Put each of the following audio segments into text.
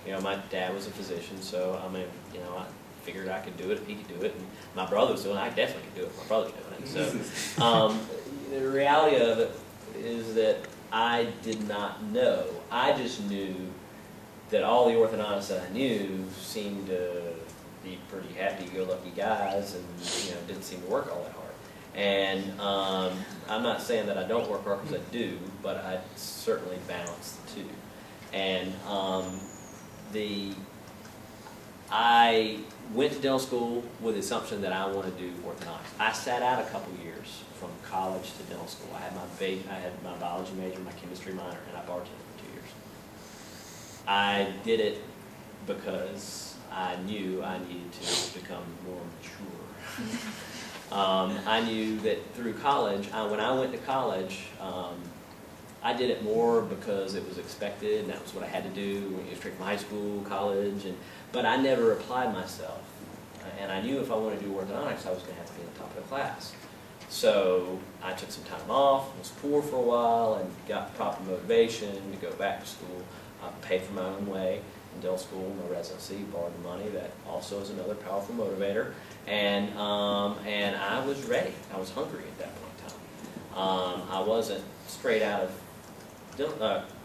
You know, my dad was a physician, so I mean, you know, I figured I could do it if he could do it, and my brother was doing it. I definitely could do it if my brother's doing it. So the reality of it is that I did not know. I just knew that all the orthodontists that I knew seemed to be pretty happy-go-lucky guys, and you know, didn't seem to work all that hard. And I'm not saying that I don't work hard, because I do, but I certainly balance the two. And I went to dental school with the assumption that I wanted to do orthodontics. I sat out a couple years from college to dental school. I had my biology major, my chemistry minor, and I bartended for 2 years. I did it because I knew I needed to become more mature. I knew that through college, when I went to college, I did it more because it was expected, and that was what I had to do, straight from high school, college, but I never applied myself. And I knew if I wanted to do orthodontics, I was going to have to be in the top of the class. So I took some time off, was poor for a while, and got proper motivation to go back to school. I paid for my own way in dental school, my residency, borrowed the money. That also is another powerful motivator. And I was ready. I was hungry at that point in time. I wasn't straight out of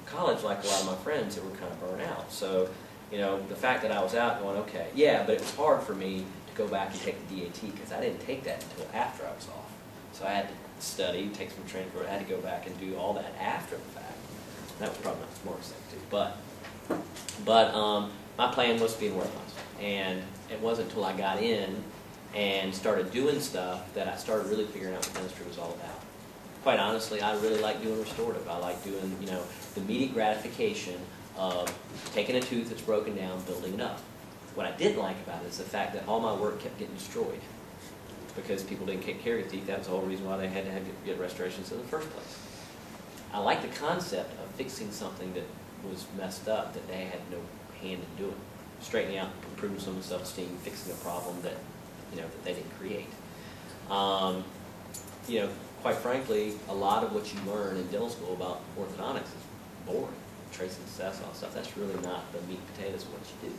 college like a lot of my friends that were kind of burnt out. So, you know, the fact that I was out going, okay, yeah, but it was hard for me to go back and take the DAT because I didn't take that until after I was off. So I had to study, take some training for it. I had to go back and do all that after the fact. That was probably not the smartest thing to do. But my plan was to be an orthodontist. And it wasn't until I got in and started doing stuff that I started really figuring out what dentistry was all about. Quite honestly, I really like doing restorative. I like doing, you know, the immediate gratification of taking a tooth that's broken down, building it up. What I didn't like about it is the fact that all my work kept getting destroyed because people didn't take care of your teeth. That was the whole reason why they had to get restorations in the first place. I like the concept of fixing something that was messed up that they had no hand in doing. Straightening out, improving someone's self-esteem, fixing a problem that, you know, that they didn't create. You know, quite frankly, a lot of what you learn in dental school about orthodontics is boring. Tracing success, all that stuff. That's really not the meat and potatoes of what you do.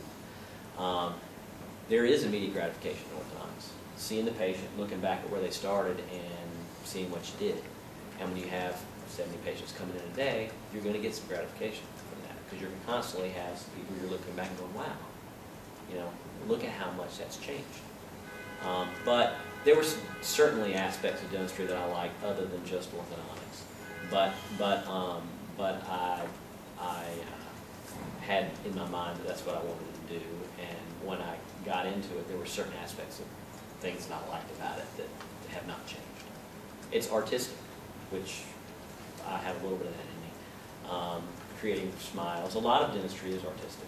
There is immediate gratification in orthodontics. Seeing the patient, looking back at where they started, and seeing what you did. And when you have 70 patients coming in a day, you're going to get some gratification from that because you're going to constantly have people you're looking back and going, wow, you know, look at how much that's changed. But there were certainly aspects of dentistry that I liked other than just orthodontics. But I had in my mind that that's what I wanted to do, and when I got into it, there were certain aspects of things that I liked about it that have not changed. It's artistic, which I have a little bit of that in me. Creating smiles. A lot of dentistry is artistic.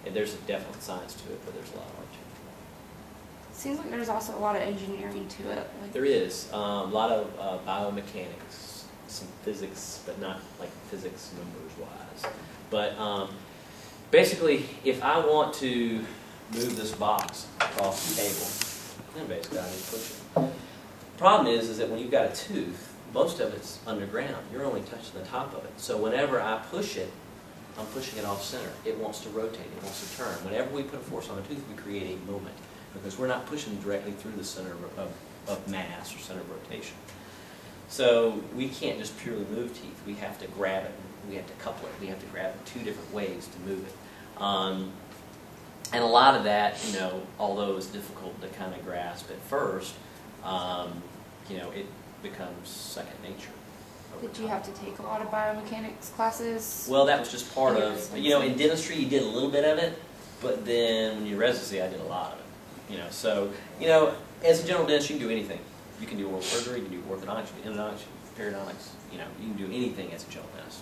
And there's a definite science to it, but there's a lot of art to it. Seems like there's also a lot of engineering to it. Like there is. A lot of biomechanics, some physics, but not like physics numbers-wise. But basically, if I want to move this box across the table, then basically I need to push it. The problem is that when you've got a tooth, most of it's underground. You're only touching the top of it. So whenever I push it, I'm pushing it off center. It wants to rotate. It wants to turn. Whenever we put a force on a tooth, we create a moment because we're not pushing directly through the center of mass or center of rotation. So we can't just purely move teeth. We have to grab it. We have to couple it. We have to grab it 2 different ways to move it. And a lot of that, you know, although it's difficult to kind of grasp at first, you know, it becomes second nature. Did you have to take a lot of biomechanics classes? Well, that was just part of, you know, in dentistry you did a little bit of it, but then when you're residency I did a lot of it. You know, so, you know, as a general dentist you can do anything. You can do oral surgery, you can do orthodontics, you can do endodontics, periodontics, you know, you can do anything as a general dentist.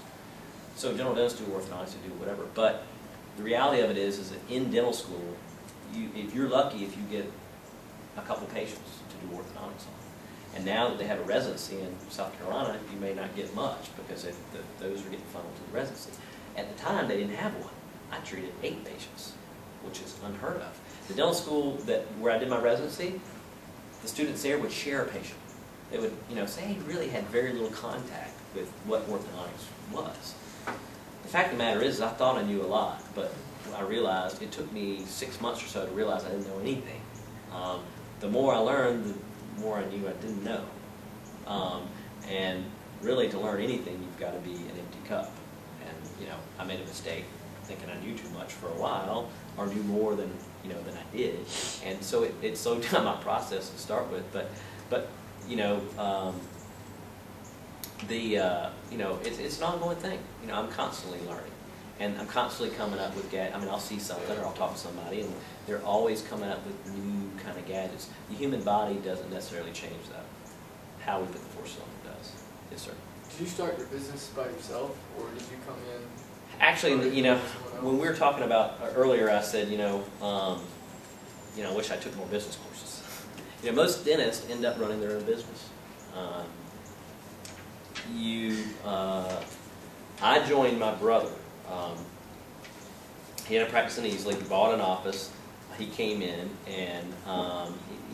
So general dentists do orthodontics, they do whatever. But the reality of it is that in dental school, if you're lucky if you get a couple patients to do orthodontics on. And now that they have a residency in South Carolina, you may not get much because those are getting funneled to the residency. At the time, they didn't have one. I treated 8 patients, which is unheard of. The dental school where I did my residency, the students there would share a patient. They would, you know, say he really had very little contact with what orthodontics was. The fact of the matter is, I thought I knew a lot, but I realized it took me 6 months or so to realize I didn't know anything. The more I learned, the more I knew I didn't know. And really, to learn anything, you've got to be an empty cup. And you know, I made a mistake thinking I knew too much for a while, or knew more than than I did, and so it slowed down my process to start with. But you know, it's an ongoing thing. You know, I'm constantly learning, and I'm constantly coming up with I mean, I'll see something or I'll talk to somebody, and they're always coming up with new kind of gadgets. The human body doesn't necessarily change that. How we put the forces on it does. Yes, sir. Did you start your business by yourself, or did you come in? Actually, you know, when we were talking about earlier, I said, I wish I took more business courses. You know, most dentists end up running their own business. I joined my brother. He had a practice in Easley. He bought an office. He came in and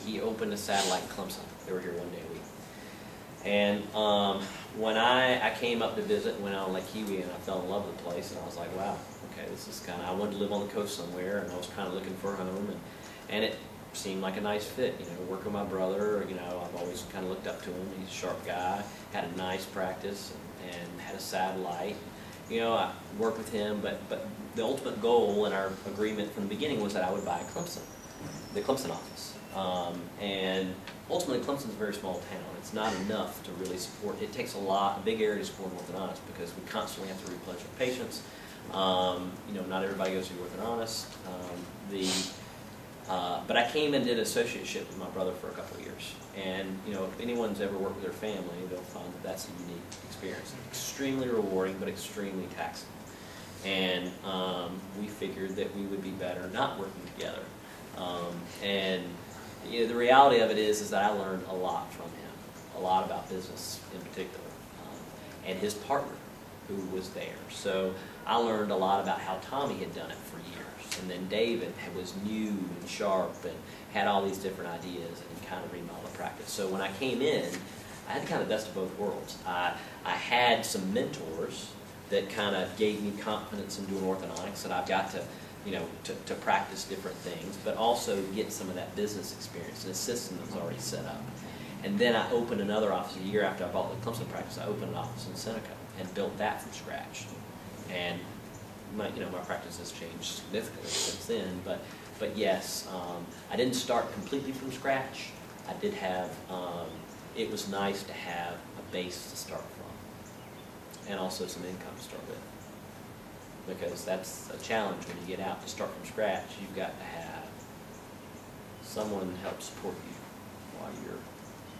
he opened a satellite in Clemson. They were here one day a week. And when I came up to visit and went out on Lake Kiwi, and I fell in love with the place, and I was like, wow, okay, this is kind of, I wanted to live on the coast somewhere, and I was kind of looking for a home, and it seemed like a nice fit, work with my brother, I've always kind of looked up to him. He's a sharp guy, had a nice practice, and had a satellite. I worked with him, but the ultimate goal in our agreement from the beginning was that I would buy the Clemson office. And ultimately, Clemson's a very small town. It's not enough to really support. It takes a big area to support an orthodontist because we constantly have to replenish our patients. Not everybody goes to the orthodontist. But I came and did an associateship with my brother for a couple of years. And if anyone's ever worked with their family, they'll find that that's a unique experience. Extremely rewarding, but extremely taxing. And we figured that we would be better not working together. The reality of it is that I learned a lot from him, a lot about business in particular, and his partner, who was there. So I learned a lot about how Tommy had done it for years, and then David was new and sharp and had all these different ideas and kind of remodeled the practice. So when I came in, I had kind of the best of both worlds. I had some mentors that kind of gave me confidence in doing orthodontics, and I've got to to practice different things, but also get some of that business experience and a system that was already set up. And then I opened another office a year after I bought the Clemson practice. I opened an office in Seneca and built that from scratch. And my practice has changed significantly since then. But yes, I didn't start completely from scratch. I did have. It was nice to have a base to start from, and also some income to start with. Because that's a challenge when you get out to start from scratch. You've got to have someone help support you while you're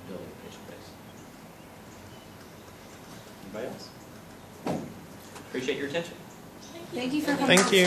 building a patient base. Anybody else? Appreciate your attention. Thank you for coming. Thank you.